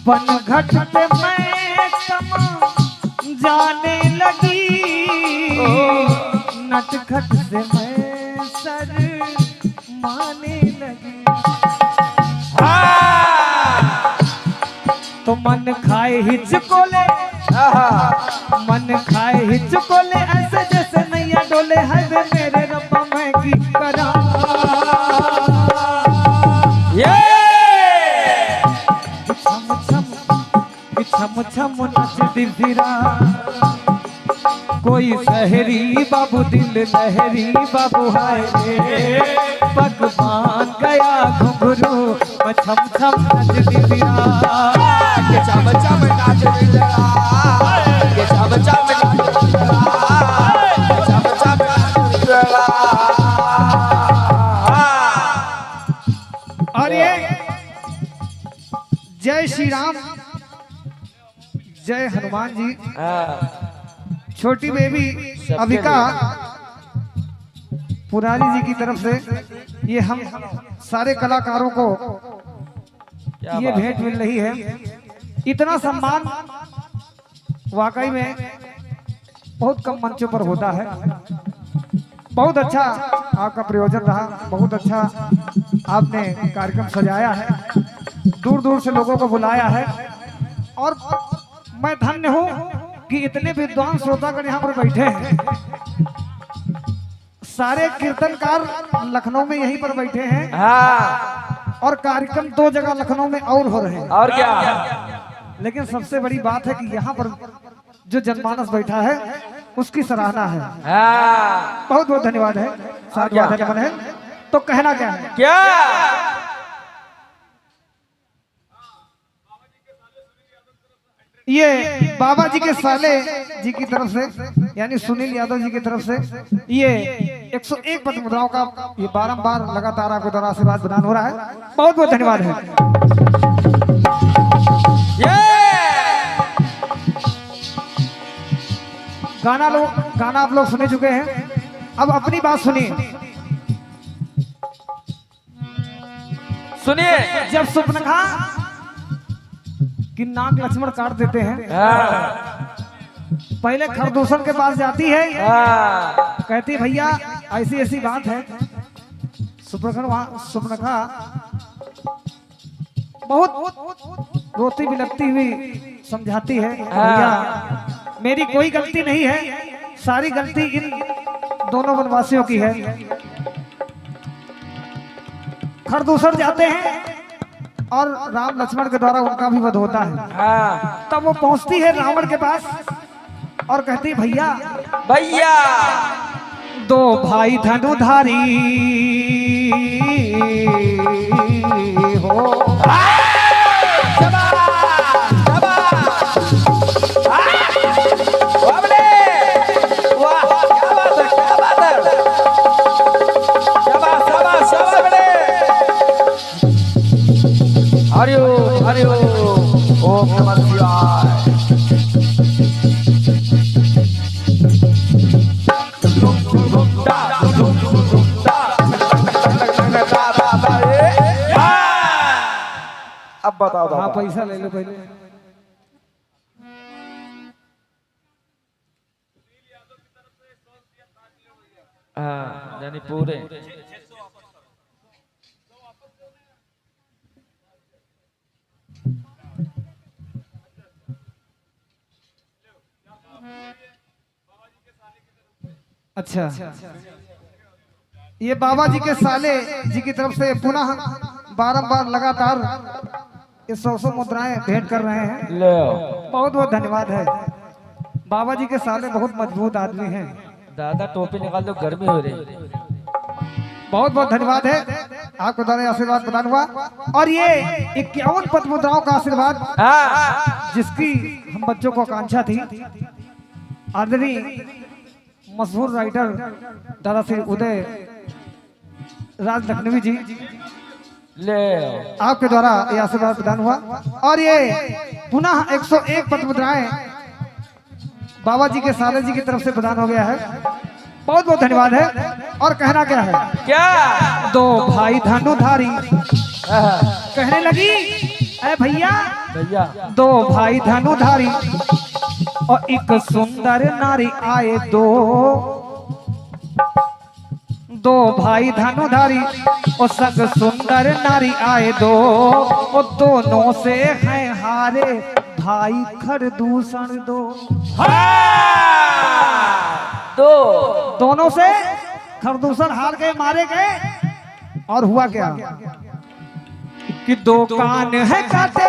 बनघट पे मैं कमा जाने लगी, नटखट से मैं सर माने लगी। तो मन खाए हिचकोले, मन खाए हिचकोले, ऐसे जैसे नैया डोले है वे मेरे रब्बा मैं की करा। छम छम नच दिलरा, कोई सहरी बाबू दिल लहरी बाबू हाय रे, भगवान गया घुंघरू छम छम नच दिलरा, छम छम नाच दिलरा, छम छम नाच दिलरा, छम छम नाच दिलरा। और ये जय श्री राम, जय हनुमान जी। छोटी बेबी अभिका पुरानी जी की तरफ से ये हम सारे कलाकारों को ये भेंट मिल रही है। इतना सम्मान वाकई में बहुत कम मंचों पर होता है। बहुत अच्छा आपका प्रयोजन रहा, बहुत अच्छा आपने कार्यक्रम सजाया है, दूर दूर से लोगों को बुलाया है। और मैं धन्य हूँ कि इतने विद्वान श्रोतागण यहाँ पर बैठे हैं। सारे कीर्तनकार लखनऊ में यहीं पर बैठे हैं। और कार्यक्रम 2 जगह लखनऊ में और हो रहे हैं। और क्या, लेकिन सबसे बड़ी बात है कि यहाँ पर जो जनमानस बैठा है उसकी सराहना है। बहुत बहुत धन्यवाद है, साधुवाद है। तो कहना क्या है, क्या ये बाबा जी के साले जी की तरफ से यानी सुनील यादव जी की तरफ से ये 101 पद मुद्राओं का ये बारंबार लगातार आपके द्वारा आशीर्वाद प्रदान हो रहा है। बहुत बहुत धन्यवाद है। गाना आप लोग सुने चुके हैं। अब अपनी बात सुनिए। जब सुपनखा कि नाग लक्ष्मण काट देते हैं, पहले खरदूषण के पास जाती है, कहती भैया ऐसी ऐसी बात है। सुपनखा बहुत रोती बिलखती हुई समझाती है, भैया मेरी कोई गलती नहीं है, सारी गलती इन दोनों वनवासियों की है। खरदूषण जाते हैं और राम लक्ष्मण के द्वारा उनका भी वध होता है। तब वो पहुंचती है रावण के पास और कहती है भैया भैया 2 भाई धनुधारी हो, हरि ओम, ओम नमः शिवाय। अब बताओ। हाँ पैसा ले लो पहले। हाँ यानी पूरे अच्छा, ये बाबा जी के साले जी की तरफ से पुनः बारंबार लगातार ये 100 मुद्राएं भेंट कर रहे हैं। बहुत बहुत धन्यवाद है। बाबा जी के साले बहुत मजबूत आदमी हैं। दादा टोपी निकाल दो, गर्मी हो रही। बहुत बहुत धन्यवाद है। आपके द्वारा आशीर्वाद प्रदान हुआ और ये 51 पद्म मुद्राओं का आशीर्वाद जिसकी हम बच्चों को आकांक्षा थी, आदरणीय मशहूर राइटर दादा श्री उदय राज लखनवी जी ले आपके द्वारा ये आशीर्वाद प्रदान हुआ और ये पुनः 101 पद्म मुद्राएं बाबा जी के साले जी की तरफ से प्रदान हो गया है। बहुत बहुत धन्यवाद है। और कहना क्या है, क्या दो भाई धनुधारी कहने लगी, अरे भैया भैया दो भाई धनुधारी और एक सुंदर नारी आए, दो भाई धनुधारी और संग सुंदर नारी आए, और दोनों से हैं हारे भाई खरदूषण दो। दोनों से खरदूषण हार गए, मारे गए। और हुआ क्या कि दो कान है काटे,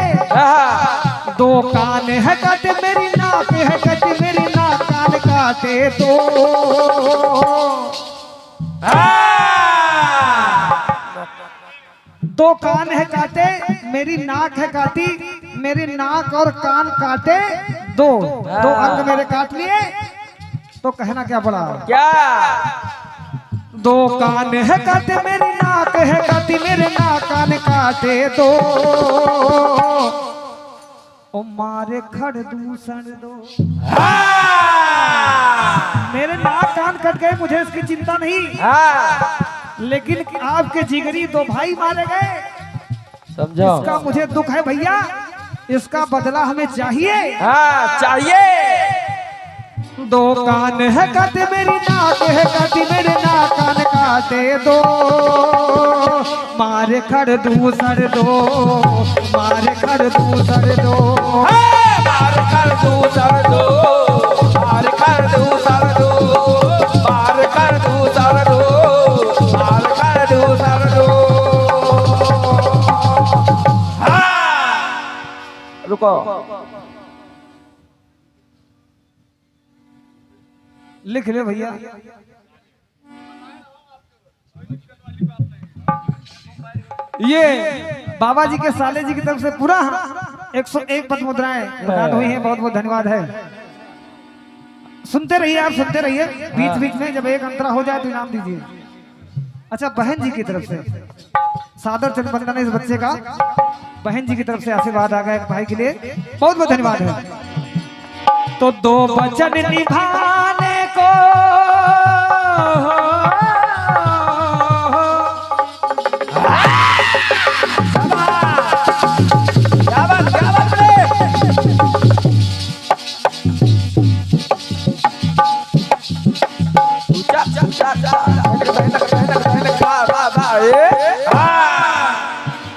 दो कान है काटे, मेरी नाक है काटे, मेरी नाक कान काटे दो कान है काटे, मेरी नाक है काटी, मेरी नाक और कान काटे दो अंग मेरे काट लिए। तो कहना क्या पड़ा, क्या दो कान है काटे, मेरी नाक है काटी, मेरे नाक कान काटे दो, ओ मारे खरदूषण दो। मेरे नाक कान कट गए, मुझे इसकी चिंता नहीं, लेकिन आपके जिगरी दो भाई मारे गए, समझो, इसका मुझे दुख है भैया, इसका बदला हमें चाहिए। चाहिए। दो कान है काटे, मेरी नाक है काटी, मेरे नाक कान काटे दो, मारे खरदूषण दो, मारे खरदूषण दो, मार खरदूषण दो, मार खरदूषण दो, मार खरदूषण दो, मार खरदूषण दो। रुको, लिख ले भैया। ये बाबा जी के साले जी की तरफ से पूरा 101 पद्म मुद्राएं प्रदान हुई हैं। बहुत बहुत धन्यवाद है। सुनते रहिए, आप सुनते रहिए, बीच बीच में जब एक अंतरा हो जाए तो इनाम दीजिए। अच्छा, बहन जी की तरफ से सादर चंद्रवंदन इस बच्चे का, बहन जी की तरफ से आशीर्वाद आ गया एक भाई के लिए, बहुत बहुत धन्यवाद है। तो दो वचन निभाने को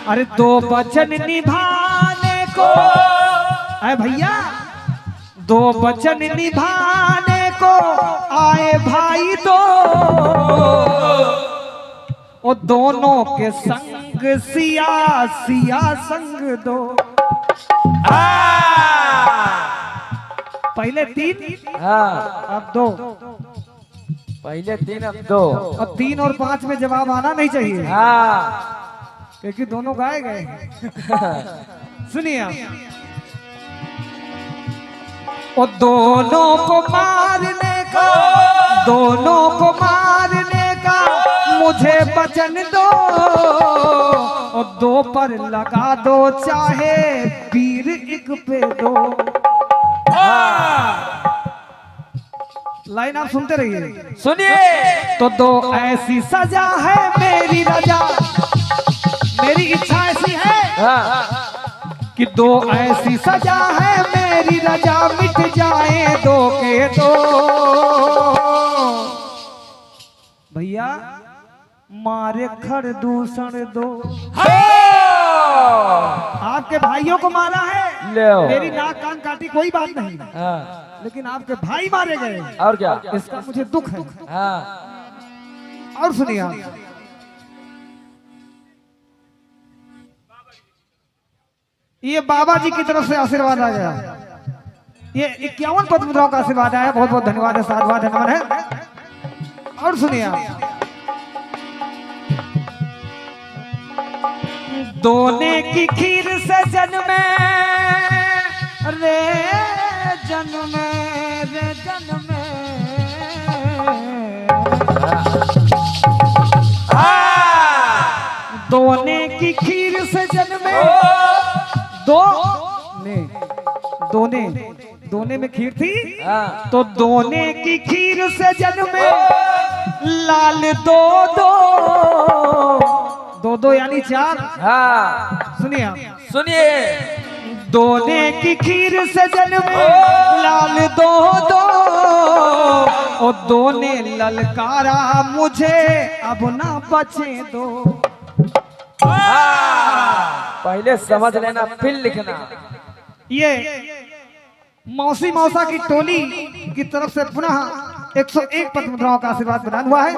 अरे दो वचन निभाने को, अरे भैया दो वचन निभाने को आए भाई दो, और दोनों के संग सिया सिया संग दो। पहले 3 अब 2, पहले 3 अब 2, और 3 और 5 में जवाब आना नहीं चाहिए, क्योंकि दोनों गाए गए। सुनिए आप, और दोनों को मारने का, दोनों को मारने का मुझे वचन दो, और 2 पर लगा दो चाहे पीर एक पे दो। लाइन आप सुनते रहिए, सुनिए। तो 2 ऐसी सजा है मेरी रजा, मेरी इच्छा ऐसी है कि 2 ऐसी सजा है मेरी रजा, मिट जाए 2 के 2। भैया मारे खरदूषण दो। आपके भाइयों को मारा है, मेरी नाक कान काटी, कोई बात नहीं, लेकिन आपके भाई मारे गए, और क्या, इसका मुझे दुख है। और सुनिए आप, ये बाबा जी की तरफ से आशीर्वाद आ गया, ये 51 पद्म मुद्राओं का आशीर्वाद आया। बहुत बहुत धन्यवाद है, साधुवाद धन्यवाद है। और सुनिए आप, दोने की खीर से जन्मे रे जन्मे रे जन्मे दोने की खीर से जन्मे दो ने दोने दोने में खीर थी तो दोने की खीर से जन्मे लाल दो दो दो दो यानी चार। सुनिए आप सुनिए दोने की खीर से जन्मे लाल दो दो और दोने ललकारा मुझे अब ना बचे दो। पहले समझ लेना फिर लिखना। ये मौसी मौसा की टोली की तरफ से पुनः 101 पद मुद्राओं का आशीर्वाद प्रदान हुआ है।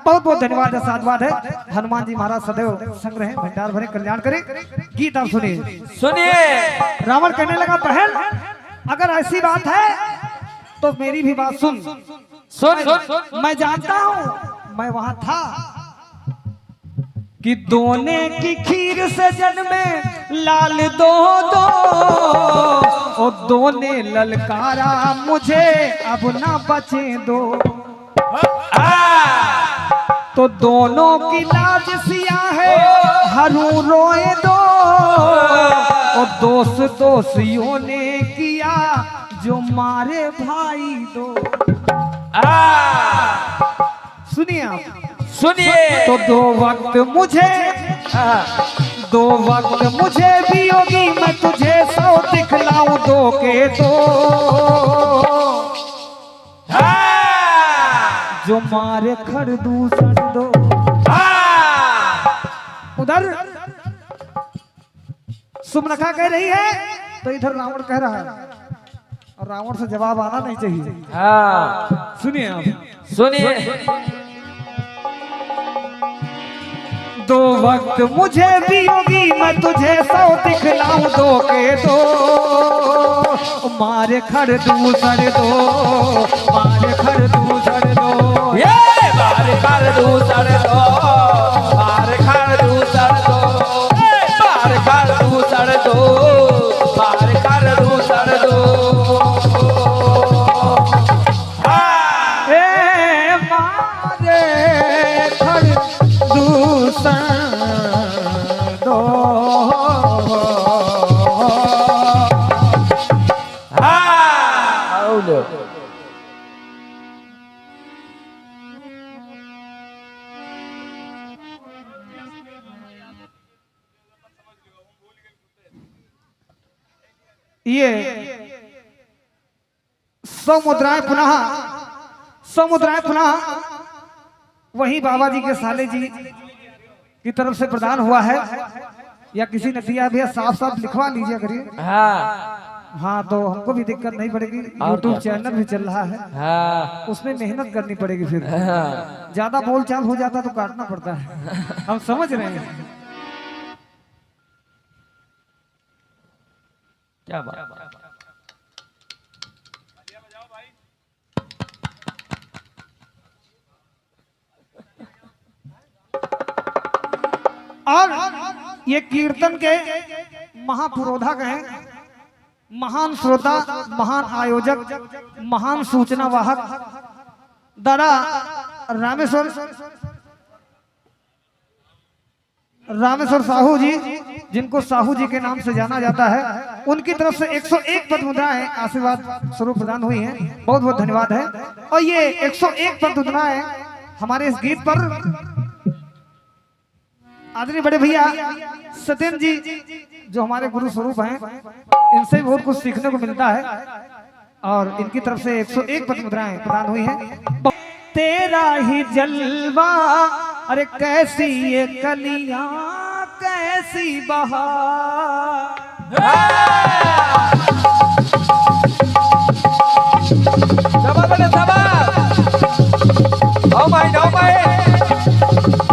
बहुत बहुत धन्यवाद है, साधुवाद है। हनुमान जी महाराज सदैव संग रहे, भंडार भरे, कल्याण करे। गीत आप सुनिए। सुनिए रावण कहने लगा बहन अगर ऐसी बात है तो मेरी भी बात सुन। सुन मैं जानता हूँ मैं वहां था कि दोने की खीर से जन्मे लाल दो दो और दोने ललकारा मुझे अब ना बचे दो। तो दोनों की लाज सिया है हरू रोए दो और दोषियों ने किया जो मारे भाई दो। सुनिए आप सुनिए तो दो वक्त मुझे भी होगी मैं तुझे 100 दिखलाऊं दो के दो जो मारे खड़ दूसर दो। उधर सुमनखा कह रही है तो इधर रावण कह रहा है और रावण से जवाब आना नहीं चाहिए। सुनिए आप सुनिए दो वक्त मुझे भी होगी मैं तुझे 100 दिखलाऊं दो के दो मारे खड़ दूसर दो मारे खड़ दूसर दो ये मारे खड़ दूसर दो मारे खड़ दूसर दो मारे खड़ दूसर दो मारे खड़ दूसर दो मारे खड़ दूसर दो। ये 100 मुद्राएं पुनः वही बाबा जी के साले जी की तरफ से प्रदान हुआ है या किसी ने दिया भी है। साफ साफ लिखवा लीजिए करिए। हाँ तो हमको भी दिक्कत नहीं पड़ेगी। यूट्यूब चैनल भी चल रहा है उसमें मेहनत करनी पड़ेगी। फिर ज्यादा बोलचाल हो जाता तो काटना पड़ता है। हम समझ रहे हैं क्या बात और ये कीर्तन के महापुरोधक हैं, महान श्रोता, महान आयोजक, महान सूचना वाहक दादा रामेश्वर साहू जी, जिनको साहू जी के नाम से जाना जाता है, उनकी तरफ से 101 पद मुद्राएं आशीर्वाद स्वरूप प्रदान हुई हैं। बहुत बहुत धन्यवाद है। और ये 101 पद मुद्राएं हमारे इस गीत पर आदरणीय बड़े भैया सत्येंद्र जी जो हमारे गुरु स्वरूप हैं, इनसे बहुत कुछ सीखने को मिलता है और इनकी तरफ से 101 पद मुद्राएं प्रदान हुई हैं। तेरा ही जलवा अरे कैसी ये कलियां कैसी बहार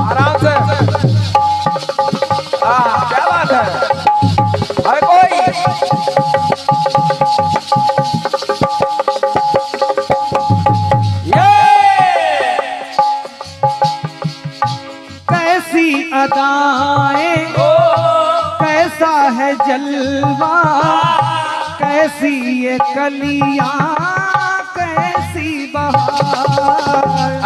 आराम से। क्या बात है? अरे कोई कैसी अदाएं कैसी ये कलियां कैसी बहार,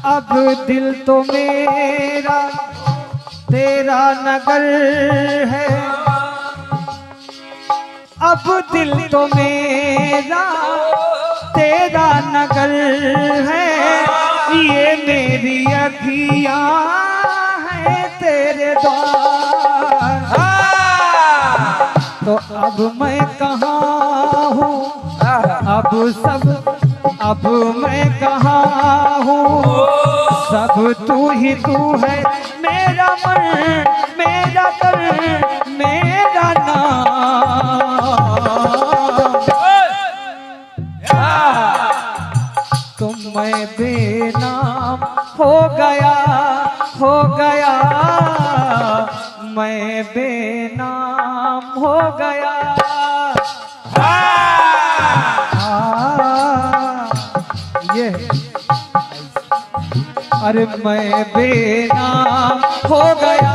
अब दिल तो मेरा तेरा नगर है, अब दिल तो मेरा तेरा नगर है, ये मेरी अखियां हैं तेरे द्वार। तो अब मैं कहाँ हूँ, अब मैं कहाँ हूँ, सब तू ही तू है, मेरा मन मेरा तन मेरा नाम। तुम मैं बेनाम हो गया, मैं बेनाम हो गया। ये अरे मैं बेनाम हो गया,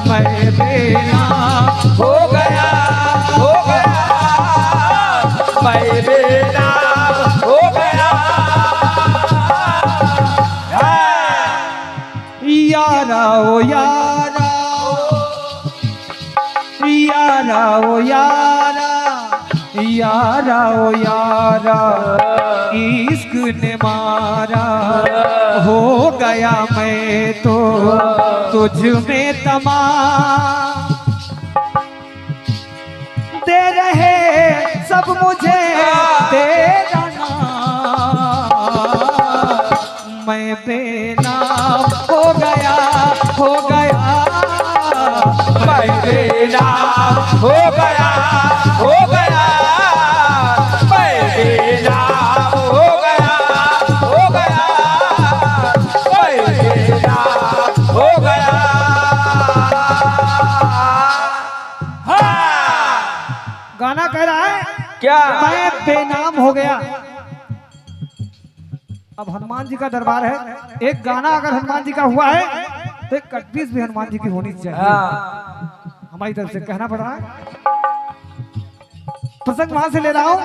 मैं बेनाम हो गया, मैं बेनाम हो गया। यारा ओ यारा, यारा ओ यारा, यारा ओ यारा, इश्क ने मारा, हो गया मैं तो तुझ में तमाम। दे रहे सब मुझे तेरा नाम, मैं बेनाम हो गया, मैं बेनाम हो गया, मैं बेनाम हो गया, मैं बेनाम हो गया। गाना कह रहा है क्या? मैं बेनाम हो गया। अब हनुमान जी का दरबार है, एक गाना अगर हनुमान जी का हुआ है तो एक कटपीस भी हनुमान जी की होनी चाहिए। हमारी तरफ से कहना पड़ रहा है। प्रसंग वहां से ले रहा हूं,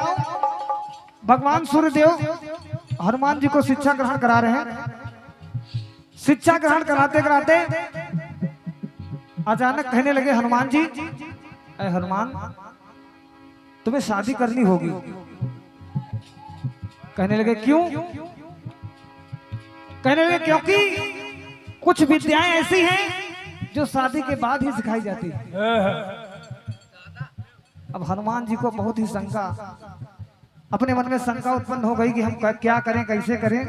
भगवान सूर्यदेव हनुमान जी को शिक्षा ग्रहण करा रहे हैं। शिक्षा ग्रहण कराते कराते अचानक कहने लगे हनुमान जी, अरे हनुमान तुम्हें शादी करनी होगी। कहने लगे क्यों? कहने लगे क्योंकि कुछ विद्याएं ऐसी हैं जो शादी के बाद ही सिखाई जाती है। अब हनुमान जी को बहुत ही शंका, अपने मन में शंका उत्पन्न हो गई कि हम क्या करें, कैसे करें।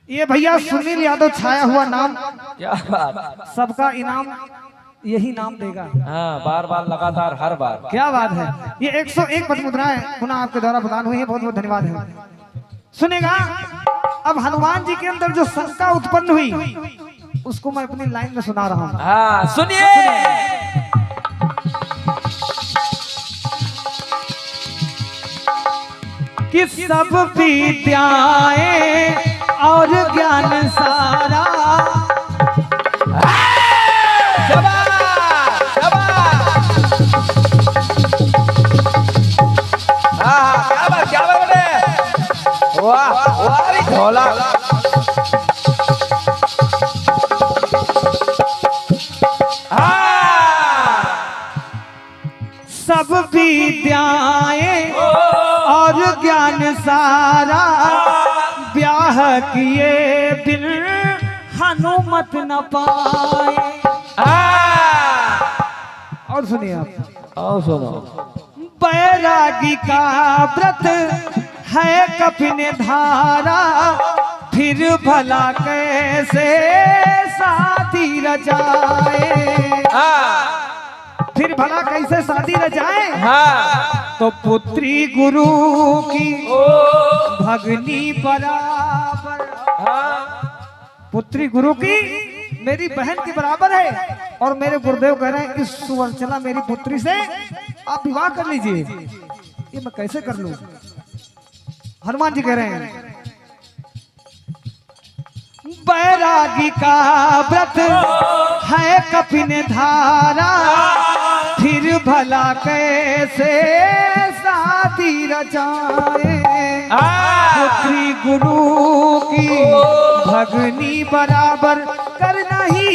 ये भैया सुनील यादव छाया हुआ नाम, क्या बात, सबका इनाम यही नाम देगा। हाँ, बार बार लगातार हर बार। क्या बात है। ये 101 पद मुद्राएं पुनः आपके द्वारा प्रदान हुई है, बहुत बहुत धन्यवाद है। सुनेगा अब हनुमान जी के अंदर जो शंका उत्पन्न हुई उसको मैं अपनी लाइन में सुना रहा हूँ। हाँ, सुनिए। कि सब विद्याएं और ज्ञान सारा, क्या बोले? वाह वाह ढोला। सब विद्याएं और ज्ञान सारा, ब्याह किए बिन हनुमत न पाए। और सुनिए आप, और सुनो। बैरागी का व्रत है कपिन धारा, फिर भला कैसे शादी रचाए। फिर भला कैसे शादी रचाए। तो पुत्री गुरु की भगनी बराबर, पुत्री गुरु की मेरी बहन के बराबर है। और मेरे गुरुदेव कह रहे हैं इस सुवर्चला मेरी पुत्री से आप विवाह कर लीजिए। ये मैं कैसे कर लूं? हनुमान जी कह रहे हैं बैरागी का व्रत है कपिन धारा, फिर भला कैसे शादी रचाए। पुत्री गुरु की भगनी बराबर करना ही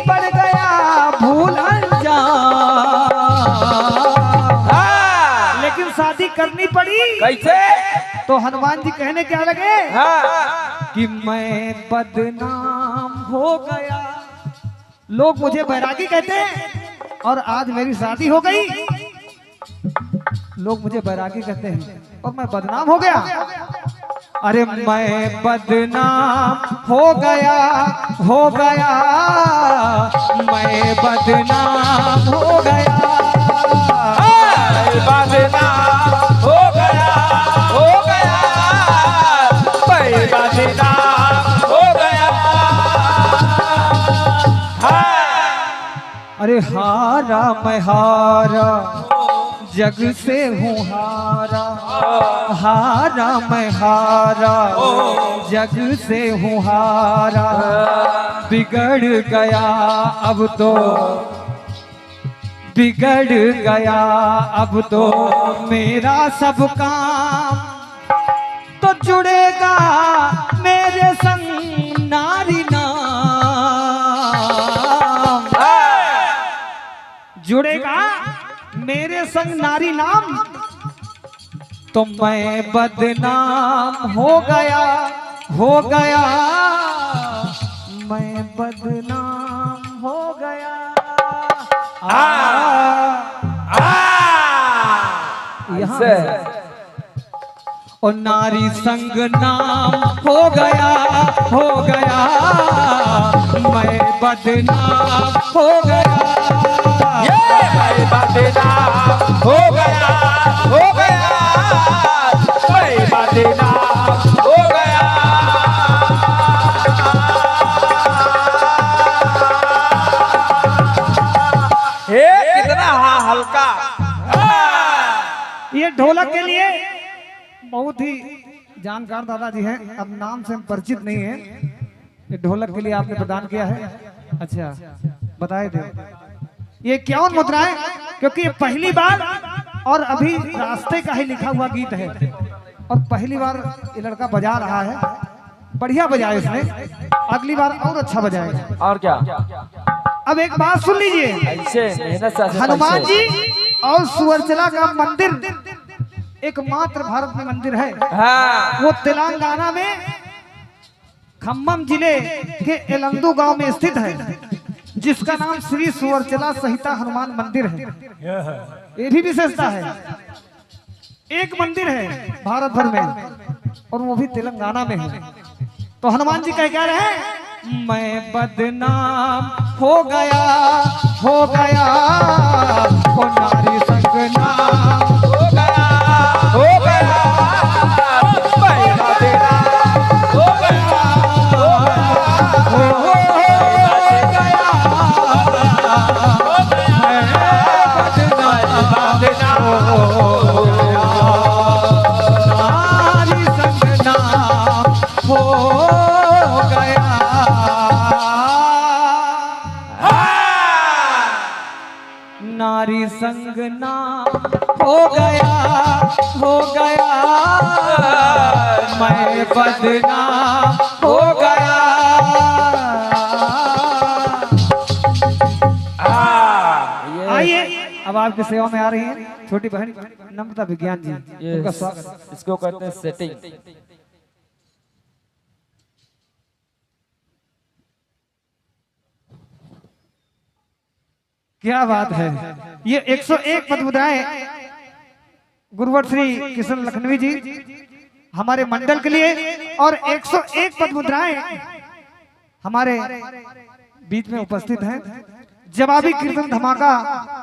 पड़ गया भूल अनजान। लेकिन शादी करनी पड़ी कैसे? तो हनुमान जी कहने क्या लगे कि मैं बदनाम हो गया, लोग मुझे बैरागी कहते हैं और आज मेरी शादी हो गई, लोग मुझे बैरागी कहते हैं और मैं बदनाम हो गया। अरे मैं बदनाम हो गया, हो गया, मैं बदनाम हो गया, बदनाम हो गया, हो गया, मैं बदनाम हो गया। अरे हारा मैं हारा, जग से हूँ हारा, हारा मैं हारा, जग से हूँ हारा, बिगड़ गया अब तो, बिगड़ गया अब तो मेरा सब काम, तो जुड़ेगा मेरे संग नारी नाम, जुड़ेगा मेरे संग नारी नाम, तो मैं बदनाम हो गया, हो गया, मैं बदनाम हो गया। यहाँ और नारी संग नाम हो गया, हो गया, मैं बदनाम हो गया, मैं बदनाम हो गया, हो गया, मैं बदनाम हो गया। कितना हल्का। ये ढोलक के लिए बहुत ही जानकार दादाजी हैं, अब नाम से हम परिचित नहीं है। ये ढोलक के लिए आपने प्रदान किया है, अच्छा बताए थे ये क्या मुद्राएं, क्योंकि ये पहली बार और अभी रास्ते का ही लिखा हुआ गीत है और पहली बार ये लड़का बजा रहा है, बढ़िया बजाए इसने, अगली बार और अच्छा बजाएगा। और क्या? अब एक बात सुन लीजिए, ऐसे मेहनत से हनुमान जी और सुअरचला का मंदिर एकमात्र भारत में मंदिर है। वो तेलंगाना में खम्मम जिले के एलंदू गांव में स्थित है, जिसका नाम श्री सुअरचला सहिता हनुमान मंदिर है। ये भी विशेषता है, एक मंदिर है भारत भर में और वो भी तेलंगाना में है। तो हनुमान जी कह रहे हैं मैं बदनाम हो गया, हो गया, ओ नारी संग नाम हो गया, हो गया, मैं बदनाम हो गया, हो नारी संग नाम हो गया, हो गया, मैं बदनाम हो गया। आइए अब आपकी सेवा में आ रही हैं छोटी बहन नम्रता विज्ञान जी, उनका स्वागत। इसको कहते हैं सेटिंग। क्या बात है, ये 101 पदमुद्राएं गुरुवर श्री किशन लखनवी जी हमारे मंडल के लिए और 101 पदमुद्राएं हमारे बीच में उपस्थित हैं। जवाबी कीर्तन धमाका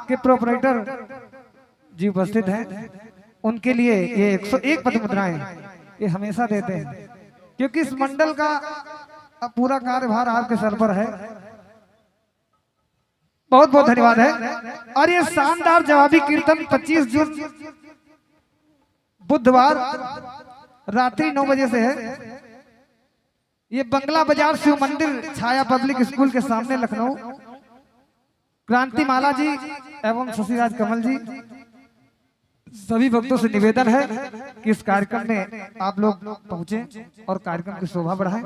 के प्रोपराइटर जी उपस्थित हैं, उनके लिए ये 101 पदमुद्राएं ये हमेशा देते हैं, क्योंकि इस मंडल का पूरा कार्यभार आपके सर पर है। बहुत बहुत धन्यवाद है। और ये शानदार जवाबी कीर्तन 25 जून बुधवार रात्रि 9 बजे से है। ये बंगला बाजार शिव मंदिर छाया पब्लिक स्कूल के सामने लखनऊ क्रांति माला जी एवं शशिराज कमल जी, सभी भक्तों से निवेदन है कि इस कार्यक्रम में आप लोग पहुंचे और कार्यक्रम की शोभा बढ़ाएं।